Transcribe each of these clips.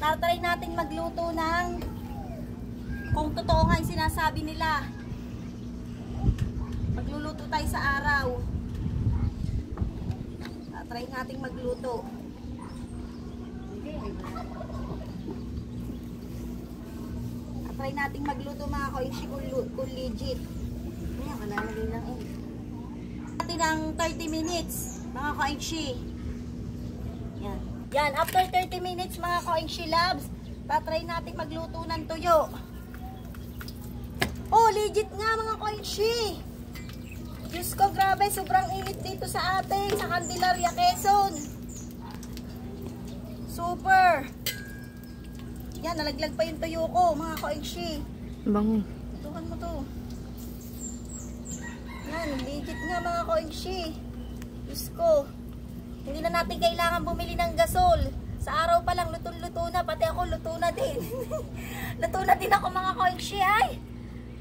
Tatry natin magluto ng kung totoo nga yung sinasabi nila. Magluluto tayo sa araw. Tatry natin magluto. Tatry natin magluto mga koinshi kung legit. Ayan, malalagay lang eh. Natin ng 30 minutes mga koinshi. Yan. Yan, after 30 minutes mga koinshi loves, tatry natin magluto ng tuyo. Oh, legit nga mga koinshi. Diyos ko, grabe, sobrang init dito sa atin, sa Candelaria, Quezon. Super. Yan, nalaglag pa yung tuyo ko mga koinshi. Bango. Tukan mo to. Yan, legit nga mga koinshi. Diyos ko. Hindi na natin kailangan bumili ng gasol. Sa araw pa lang, luto-luto na. Pati ako, luto na din. Luto na din ako mga koinshi, ay.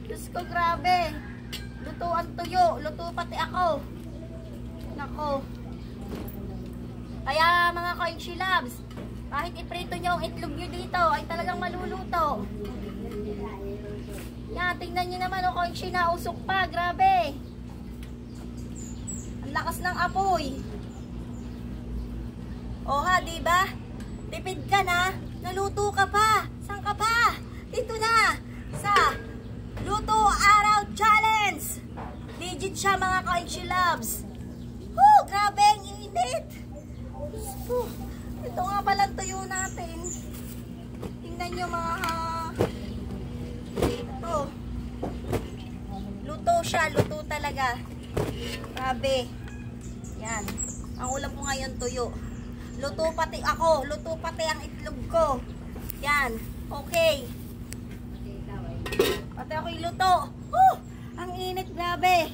Diyos ko, grabe. Luto ang tuyo. Luto pati ako. Nako. Kaya mga koinshi loves, kahit iprito nyo ang itlog nyo dito, ay talagang maluluto. Yan, tingnan nyo naman o koinshi na usok pa. Grabe. Ang lakas ng apoy. O nga, diba? Tipid ka na, naluto ka pa. Saan ka pa? Dito na, sa Luto Araw Challenge. Legit siya mga koinshi loves. Woo, grabe ang init. Ito nga palang tuyo natin. Tingnan nyo mga ito. Luto siya, luto talaga. Grabe. Yan. Ang ulam ko ngayon tuyo. Luto pati ako. Luto pati ang itlog ko. Yan. Okay. Pati ako iluto. Ang init, grabe.